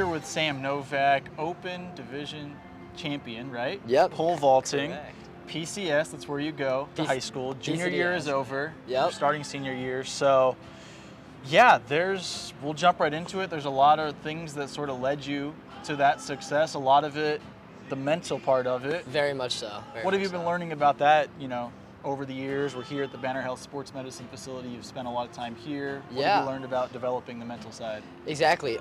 here with Sam Novak, Open Division champion, right? Yep. Pole vaulting. Correct. PCS, that's where you go to high school. Junior PCS. year is over. Yep. You're starting senior year. So, yeah, we'll jump right into it. There's a lot of things that sort of led you to that success. A lot of it, the mental part of it. Very much so. What have you been learning about that, over the years? We're here at the Banner Health Sports Medicine Facility. You've spent a lot of time here. What have you learned about developing the mental side? Exactly.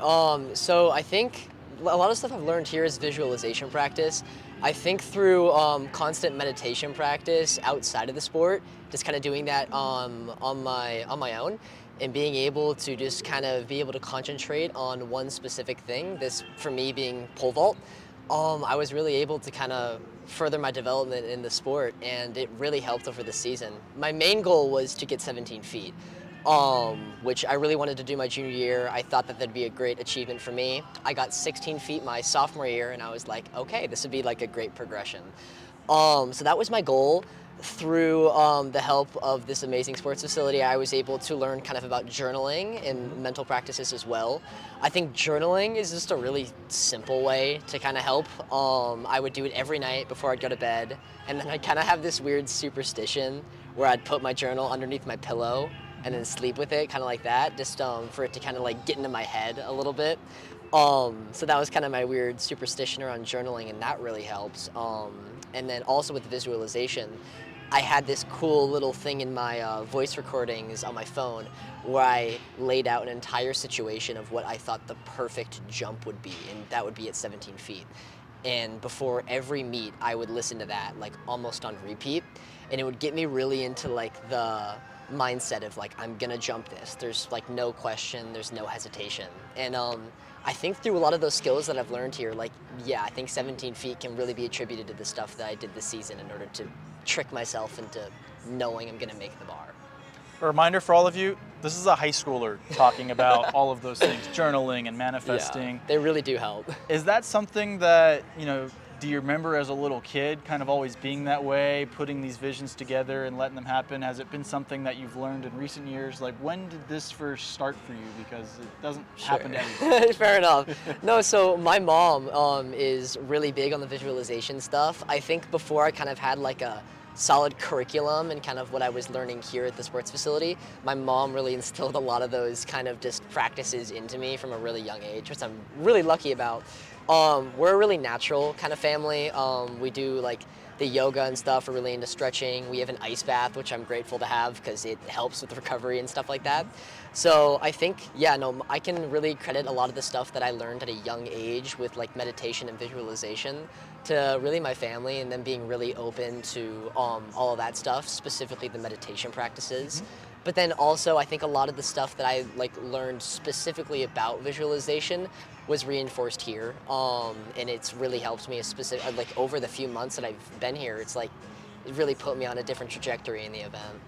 So I think a lot of stuff I've learned here is visualization practice. I think through constant meditation practice outside of the sport, just kind of doing that on my own, and being able to just kind of be able to concentrate on one specific thing. This, for me, being pole vault. I was really able to kind of further my development in the sport, and it really helped over the season. My main goal was to get 17 feet. Which I really wanted to do my junior year. I thought that that'd be a great achievement for me. I got 16 feet my sophomore year, and I was like, okay, this would be like a great progression. So that was my goal. Through the help of this amazing sports facility, I was able to learn kind of about journaling and mental practices as well. I think journaling is just a really simple way to kind of help. I would do it every night before I'd go to bed, and then I'd kind of have this weird superstition where I'd put my journal underneath my pillow and then sleep with it, kind of like that, just for it to kind of like get into my head a little bit. So that was kind of my weird superstition around journaling, and that really helps. And then also with visualization, I had this cool little thing in my voice recordings on my phone where I laid out an entire situation of what I thought the perfect jump would be, and that would be at 17 feet. And before every meet, I would listen to that like almost on repeat, and it would get me really into like the mindset of like, I'm gonna jump this. There's like no question, there's no hesitation. And I think through a lot of those skills that I've learned here, I think 17 feet can really be attributed to the stuff that I did this season in order to trick myself into knowing I'm gonna make the bar. A reminder for all of you, this is a high schooler talking about all of those things, journaling and manifesting. Yeah, they really do help. Is that something that, do you remember as a little kid kind of always being that way, putting these visions together and letting them happen? Has it been something that you've learned in recent years? Like, when did this first start for you? Because it doesn't happen to everyone. Fair enough. No, so my mom is really big on the visualization stuff. I think before I kind of had like a solid curriculum and kind of what I was learning here at the sports facility, my mom really instilled a lot of those kind of just practices into me from a really young age, which I'm really lucky about. We're a really natural kind of family. We do like the yoga and stuff. We're really into stretching. We have an ice bath, which I'm grateful to have because it helps with recovery and stuff like that. So I think, I can really credit a lot of the stuff that I learned at a young age with like meditation and visualization to really my family, and then being really open to all of that stuff, specifically the meditation practices. Mm-hmm. But then also, I think a lot of the stuff that I learned specifically about visualization was reinforced here, and it's really helped me over the few months that I've been here. It's it really put me on a different trajectory in the event.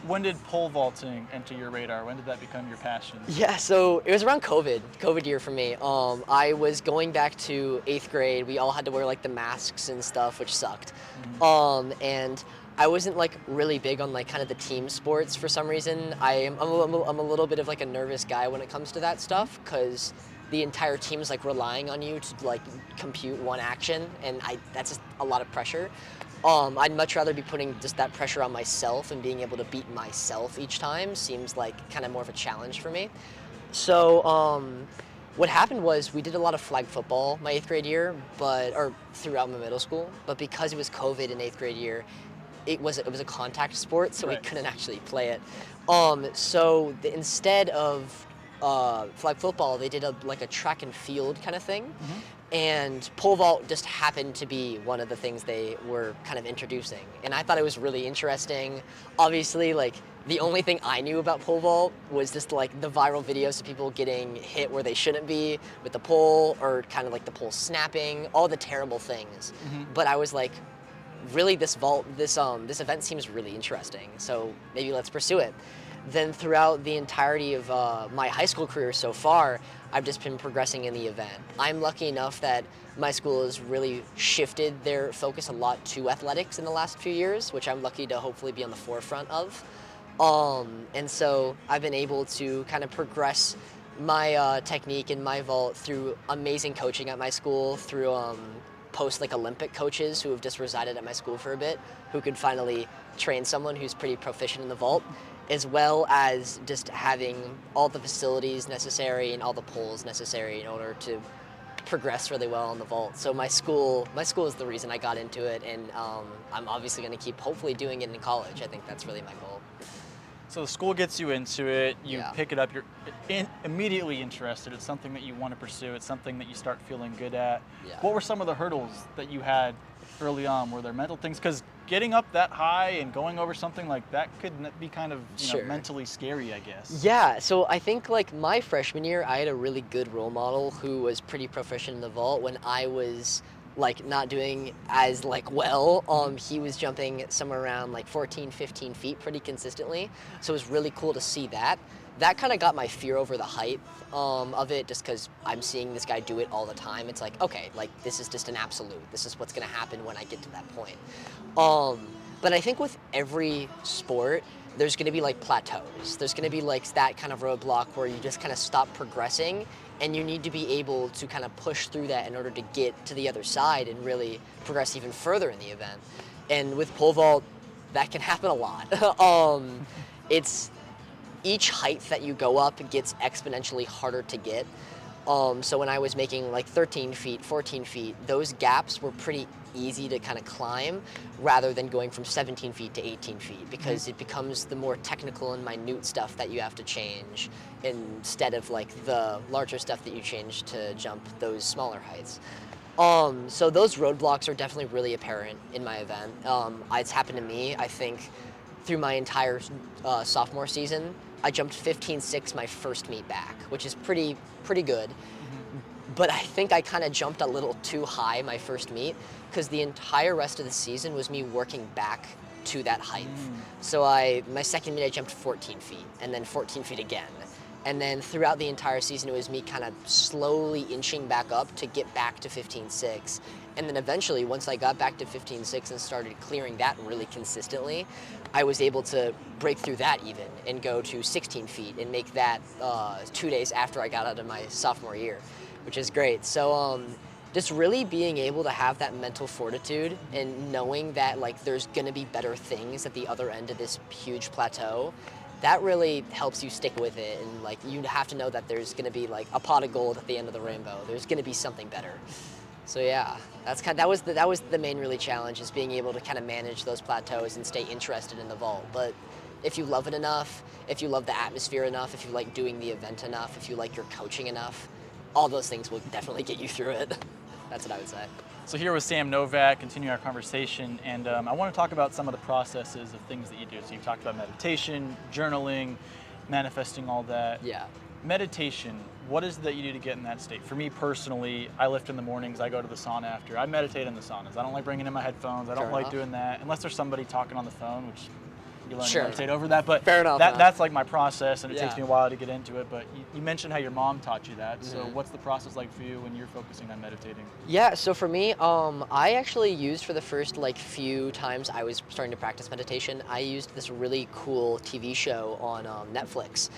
When did pole vaulting enter your radar? When did that become your passion? Yeah, so it was around COVID year for me. I was going back to 8th grade. We all had to wear the masks and stuff, which sucked. Mm-hmm. And I wasn't really big on kind of the team sports for some reason. I'm a little bit of a nervous guy when it comes to that stuff, because the entire team is relying on you to compute one action, and that's just a lot of pressure. I'd much rather be putting just that pressure on myself, and being able to beat myself each time seems kind of more of a challenge for me. So what happened was we did a lot of flag football my 8th grade year, or throughout my middle school, but because it was COVID in 8th grade year, it was a contact sport, so right. We couldn't actually play it. So instead of flag football, they did a track and field kind of thing. Mm-hmm. And pole vault just happened to be one of the things they were kind of introducing. And I thought it was really interesting. Obviously, the only thing I knew about pole vault was just the viral videos of people getting hit where they shouldn't be with the pole, or kind of the pole snapping, all the terrible things. Mm-hmm. But I was really, this event seems really interesting, so maybe let's pursue it. Then throughout the entirety of my high school career so far, I've just been progressing in the event. I'm lucky enough that my school has really shifted their focus a lot to athletics in the last few years, which I'm lucky to hopefully be on the forefront of. And so I've been able to kind of progress my technique in my vault through amazing coaching at my school, through post like Olympic coaches who have just resided at my school for a bit, who could finally train someone who's pretty proficient in the vault, as well as just having all the facilities necessary and all the poles necessary in order to progress really well in the vault. So my school is the reason I got into it, and I'm obviously going to keep hopefully doing it in college. I think that's really my goal. So the school gets you into it, you Yeah. pick it up, you're immediately interested. It's something that you want to pursue. It's something that you start feeling good at. Yeah. What were some of the hurdles that you had early on? Were there mental things? Because getting up that high and going over something like that could be kind of Sure. mentally scary, I guess. Yeah, so I think like my freshman year, I had a really good role model who was pretty proficient in the vault when I was like not doing as like well. He was jumping somewhere around like 14, 15 feet pretty consistently. So it was really cool to see that. That kind of got my fear over the hype of it, just because I'm seeing this guy do it all the time. It's like, okay, like this is just an absolute. This is what's gonna happen when I get to that point. But I think with every sport, there's going to be like plateaus. There's going to be like that kind of roadblock where you just kind of stop progressing, and you need to be able to kind of push through that in order to get to the other side and really progress even further in the event. And with pole vault, that can happen a lot. It's each height that you go up gets exponentially harder to get. So when I was making like 13 feet, 14 feet, those gaps were pretty easy to kind of climb rather than going from 17 feet to 18 feet, because it becomes the more technical and minute stuff that you have to change instead of like the larger stuff that you change to jump those smaller heights. So those roadblocks are definitely really apparent in my event. It's happened to me, I think, through my entire sophomore season. I jumped 15.6 my first meet back, which is pretty good. But I think I kind of jumped a little too high my first meet, because the entire rest of the season was me working back to that height. So my second meet I jumped 14 feet, and then 14 feet again. And then throughout the entire season, it was me kind of slowly inching back up to get back to 15.6. And then eventually, once I got back to 15.6 and started clearing that really consistently, I was able to break through that even and go to 16 feet and make that 2 days after I got out of my sophomore year, which is great. So just really being able to have that mental fortitude and knowing that like there's gonna be better things at the other end of this huge plateau, that really helps you stick with it. And like you have to know that there's gonna be like a pot of gold at the end of the rainbow. There's gonna be something better. So yeah, that was the main really challenge, is being able to kind of manage those plateaus and stay interested in the vault. But if you love it enough, if you love the atmosphere enough, if you like doing the event enough, if you like your coaching enough, all those things will definitely get you through it. That's what I would say. So here with Sam Novak, continue our conversation, and I want to talk about some of the processes of things that you do. So you've talked about meditation, journaling, manifesting, all that. Yeah. Meditation, what is it that you do to get in that state? For me personally, I lift in the mornings, I go to the sauna after. I meditate in the saunas. I don't like bringing in my headphones. I don't Fair like enough. doing that, unless there's somebody talking on the phone, which you learn Sure. to meditate over that. But Fair enough, man. that's like my process, and it takes Yeah. me a while to get into it. But you mentioned how your mom taught you that. So Mhm. what's the process like for you when you're focusing on meditating? Yeah, so for me, I actually used for the first like few times I was starting to practice meditation, I used this really cool TV show on Netflix.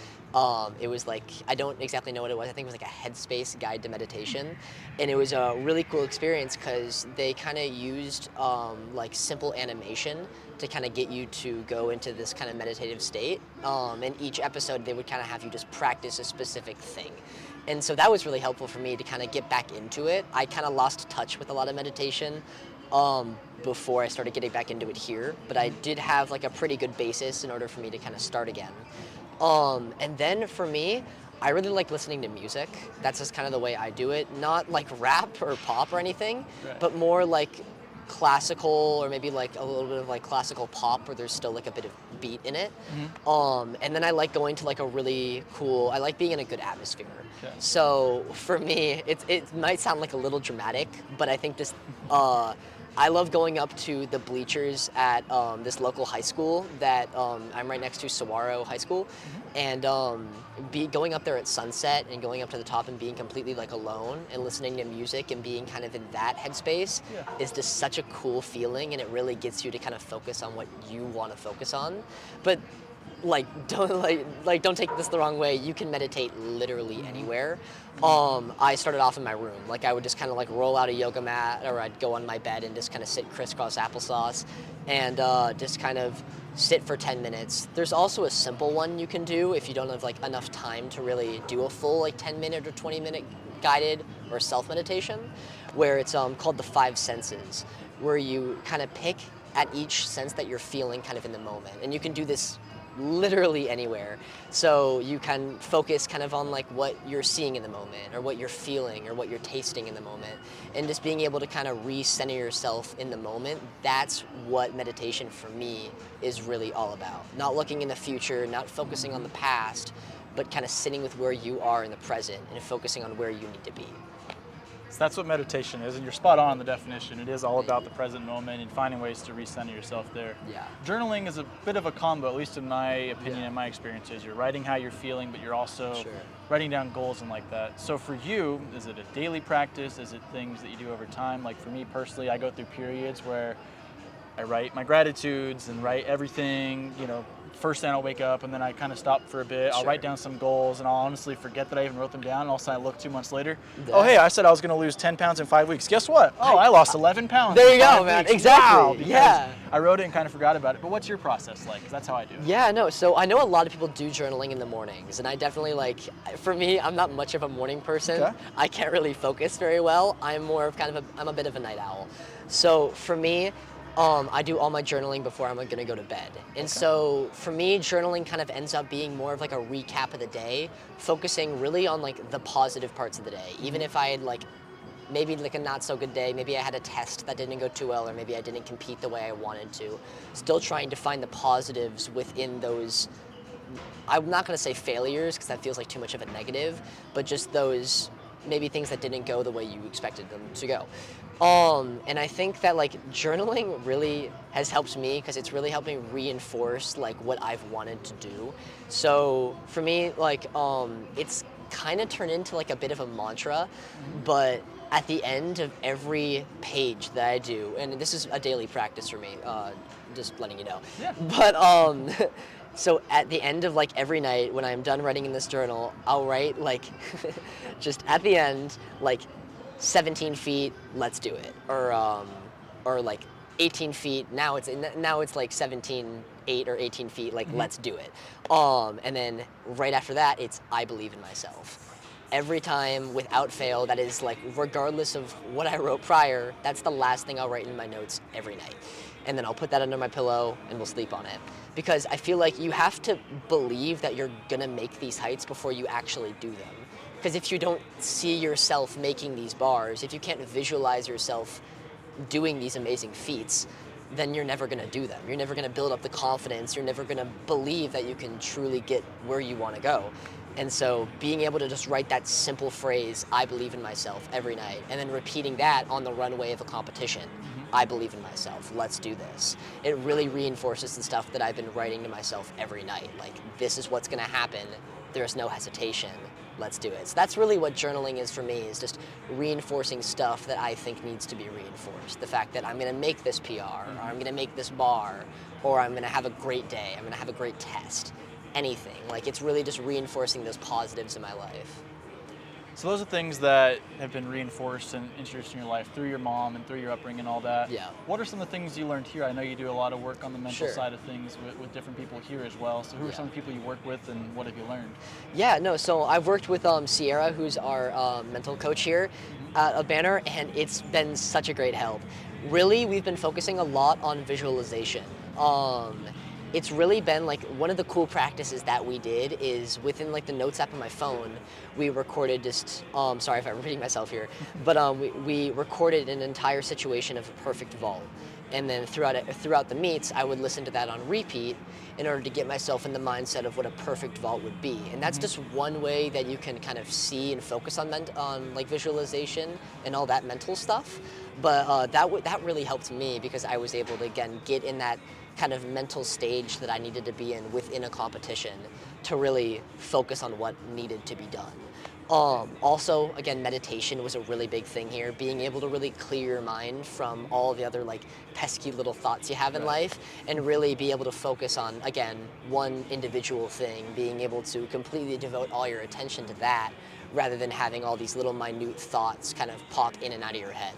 It was like, I don't exactly know what it was. I think it was like a Headspace guide to meditation. And it was a really cool experience because they kind of used like simple animation to kind of get you to go into this kind of meditative state. And each episode, they would kind of have you just practice a specific thing. And so that was really helpful for me to kind of get back into it. I kind of lost touch with a lot of meditation before I started getting back into it here, but I did have like a pretty good basis in order for me to kind of start again. And then for me, I really like listening to music. That's just kind of the way I do it. Not like rap or pop or anything, Right. but more like classical, or maybe like a little bit of like classical pop where there's still like a bit of beat in it. And then I like going to like a really cool, I like being in a good atmosphere. Okay. So for me, it might sound like a little dramatic, but I think just, I love going up to the bleachers at this local high school that I'm right next to, Saguaro High School, and going up there at sunset and going up to the top and being completely like alone and listening to music and being kind of in that headspace is just such a cool feeling, and it really gets you to kind of focus on what you want to focus on. But don't take this the wrong way. You can meditate literally anywhere. I started off in my room. Like I would just kind of like roll out a yoga mat, or I'd go on my bed and just kind of sit crisscross applesauce, and just kind of sit for 10 minutes. There's also a simple one you can do if you don't have like enough time to really do a full like 10-minute or 20-minute guided or self meditation, where it's called the 5 senses, where you kind of pick at each sense that you're feeling kind of in the moment. And you can do this literally anywhere. So you can focus kind of on like what you're seeing in the moment, or what you're feeling, or what you're tasting in the moment. And just being able to kind of recenter yourself in the moment, that's what meditation for me is really all about. Not looking in the future, not focusing on the past, but kind of sitting with where you are in the present and focusing on where you need to be. So that's what meditation is, and you're spot on the definition. It is all about the present moment and finding ways to recenter yourself there. Yeah. Journaling is a bit of a combo, at least in my opinion and my experiences. You're writing how you're feeling, but you're also writing down goals and like that. So for you, is it a daily practice? Is it things that you do over time? Like for me personally, I go through periods where I write my gratitudes and write everything, first thing I'll wake up, and then I kind of stop for a bit. I'll write down some goals, and I'll honestly forget that I even wrote them down. And all of a sudden I look 2 months later. Oh, hey, I said I was going to lose 10 pounds in 5 weeks. Guess what? Oh, I lost 11 pounds. There you in go, 5 man. weeks. Exactly. Wow, because I wrote it and kind of forgot about it. But what's your process like? Because that's how I do it. Yeah, no. So I know a lot of people do journaling in the mornings, and I definitely for me, I'm not much of a morning person. Okay. I can't really focus very well. I'm more of I'm a bit of a night owl. So for me, I do all my journaling before I'm gonna go to bed. And so for me, journaling kind of ends up being more of like a recap of the day, focusing really on like the positive parts of the day. Even if I had maybe like a not so good day, maybe I had a test that didn't go too well, or maybe I didn't compete the way I wanted to, still trying to find the positives within those, I'm not gonna say failures because that feels like too much of a negative, but just those maybe things that didn't go the way you expected them to go. And I think that journaling really has helped me because it's really helped me reinforce what I've wanted to do. So for me, it's kind of turned into a bit of a mantra, but at the end of every page that I do, and this is a daily practice for me, just letting you know. Yeah. But so at the end of every night when I'm done writing in this journal, I'll write just at the end 17 feet, let's do it, or 18 feet. Now it's 17.8 or 18 feet, let's do it. And then right after that, it's I believe in myself. Every time, without fail, that is regardless of what I wrote prior, that's the last thing I'll write in my notes every night. And then I'll put that under my pillow and we'll sleep on it. Because I feel like you have to believe that you're gonna make these heights before you actually do them. Because if you don't see yourself making these bars, if you can't visualize yourself doing these amazing feats, then you're never gonna do them. You're never gonna build up the confidence. You're never gonna believe that you can truly get where you wanna go. And so being able to just write that simple phrase, I believe in myself, every night, and then repeating that on the runway of a competition, I believe in myself, let's do this. It really reinforces the stuff that I've been writing to myself every night. This is what's gonna happen. There's no hesitation. Let's do it. So that's really what journaling is for me, is just reinforcing stuff that I think needs to be reinforced. The fact that I'm gonna make this PR, or I'm gonna make this bar, or I'm gonna have a great day, I'm gonna have a great test. Anything. It's really just reinforcing those positives in my life. So those are things that have been reinforced and introduced in your life through your mom and through your upbringing and all that. Yeah. What are some of the things you learned here? I know you do a lot of work on the mental Sure. side of things with different people here as well. So who are some people you work with and what have you learned? Yeah, no, so I've worked with Sierra, who's our mental coach here at Banner, and it's been such a great help. Really, we've been focusing a lot on visualization. It's really been one of the cool practices that we did is within the notes app on my phone, we recorded just, sorry if I'm repeating myself here, but we recorded an entire situation of a perfect vault. And then throughout the meets, I would listen to that on repeat in order to get myself in the mindset of what a perfect vault would be. And that's just one way that you can kind of see and focus on visualization and all that mental stuff. But that really helped me because I was able to, again, get in that kind of mental stage that I needed to be in within a competition to really focus on what needed to be done. Also, again, meditation was a really big thing here. Being able to really clear your mind from all the other like pesky little thoughts you have in life, and really be able to focus on, again, one individual thing. Being able to completely devote all your attention to that, rather than having all these little minute thoughts kind of pop in and out of your head.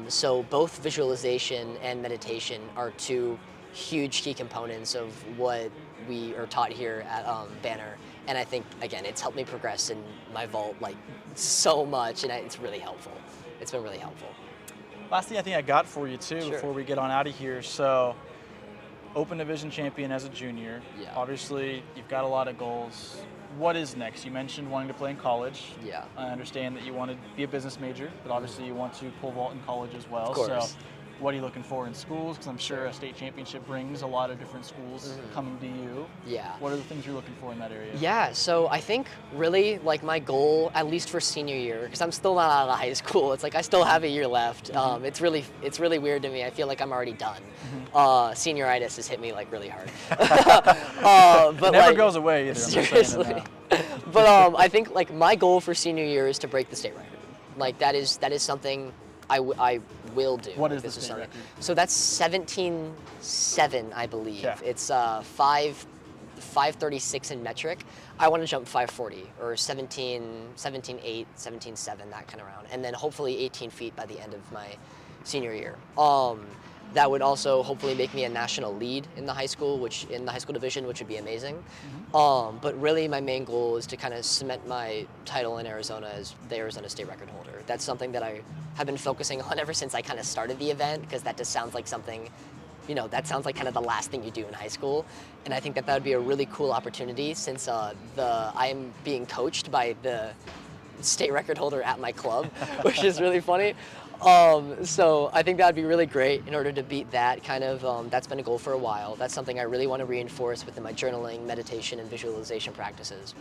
So both visualization and meditation are two huge key components of what we are taught here at Banner. And I think, again, it's helped me progress in my vault like so much, and it's really helpful. It's been really helpful. Last thing I think I got for you too, Sure. before we get on out of here. So, Open Division champion as a junior. Yeah. Obviously, you've got a lot of goals. What is next? You mentioned wanting to play in college. Yeah. I understand that you want to be a business major, but obviously you want to pole vault in college as well. Of course. So, what are you looking for in schools? Because I'm sure a state championship brings a lot of different schools coming to you. Yeah. What are the things you're looking for in that area? Yeah, so I think really like my goal, at least for senior year, because I'm still not out of high school. It's like I still have a year left. It's really weird to me. I feel like I'm already done. Senioritis has hit me like really hard. But It never like, goes away either. I'm just saying it seriously. now. But I think like my goal for senior year is to break the state record. Like that is something I will do. What Like, is the this state something- record? So that's 17.7, I believe. Okay. It's 5:36 in metric. I want to jump 5:40 or 17.8, 17.7, that kind of round, and then hopefully 18 feet by the end of my senior year. That would also hopefully make me a national lead in the high school, division, which would be amazing. But really, my main goal is to kind of cement my title in Arizona as the Arizona state record holder. That's something that I have been focusing on ever since I kind of started the event, because that just sounds like something, that sounds like kind of the last thing you do in high school. And I think that would be a really cool opportunity, since I am being coached by the state record holder at my club, which is really funny. So I think that would be really great in order to beat that kind of, that's been a goal for a while. That's something I really want to reinforce within my journaling, meditation, and visualization practices.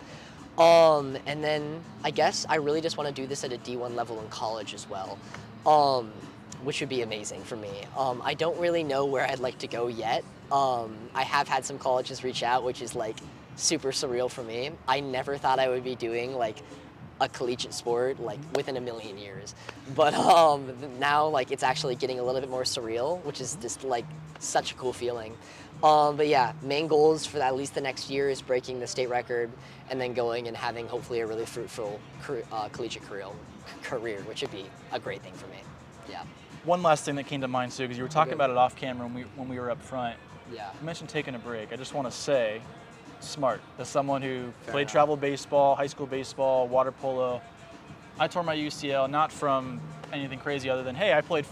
And then I guess I really just want to do this at a D1 level in college as well, which would be amazing for me. I don't really know where I'd like to go yet. I have had some colleges reach out, which is like super surreal for me. I never thought I would be doing like a collegiate sport like within a million years, but now like it's actually getting a little bit more surreal, which is just like such a cool feeling. But yeah, main goals for at least the next year is breaking the state record, and then going and having hopefully a really fruitful collegiate career, which would be a great thing for me. Yeah. One last thing that came to mind too, because you were talking about it off camera when we were up front. Yeah. You mentioned taking a break. I just want to say, smart. As someone who played enough. travel baseball, high school baseball, water polo, I tore my UCL not from anything crazy other than, hey, I played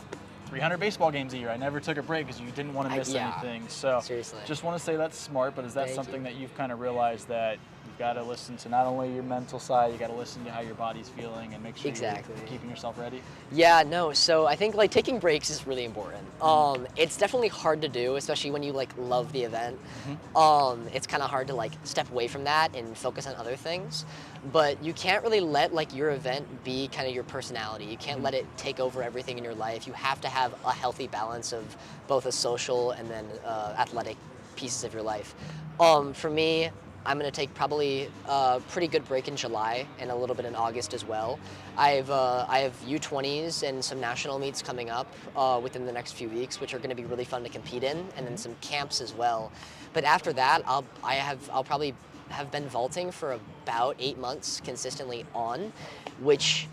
300 baseball games a year. I never took a break because you didn't want to miss anything. So Seriously. just want to say that's smart, but is that Thank something you. that you've kind of realized that you've got to listen to not only your mental side, you got to listen to how your body's feeling and make sure Exactly. you're keeping yourself ready? Yeah, no, so I think like taking breaks is really important. It's definitely hard to do, especially when you like love the event. It's kind of hard to like step away from that and focus on other things. But you can't really let like your event be kind of your personality. You can't let it take over everything in your life. You have to have a healthy balance of both a social and then athletic pieces of your life. For me, I'm going to take probably a pretty good break in July and a little bit in August as well. I have U20s and some national meets coming up within the next few weeks, which are going to be really fun to compete in, and then some camps as well. But after that, I'll probably have been vaulting for about 8 months consistently on, which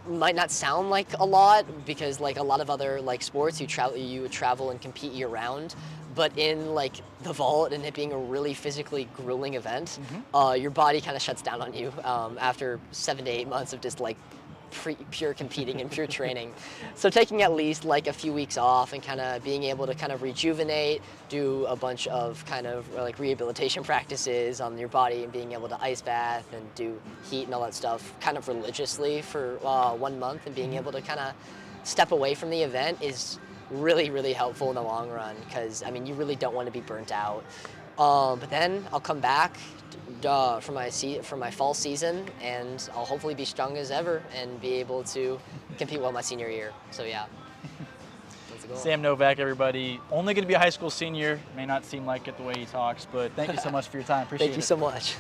might not sound like a lot, because like a lot of other like sports, you travel and compete year round. But in like the vault and it being a really physically grueling event, your body kind of shuts down on you after 7 to 8 months of just like pure competing and pure training. So taking at least like a few weeks off and kind of being able to kind of rejuvenate, do a bunch of kind of like rehabilitation practices on your body, and being able to ice bath and do heat and all that stuff kind of religiously for 1 month, and being able to kind of step away from the event is really, really helpful in the long run, because I mean you really don't want to be burnt out. But then I'll come back for my fall season, and I'll hopefully be strong as ever and be able to compete well my senior year. So yeah, that's the goal. Sam Novak, everybody. Only going to be a high school senior. May not seem like it the way he talks, but thank you so much for your time. Appreciate it. Thank you so much.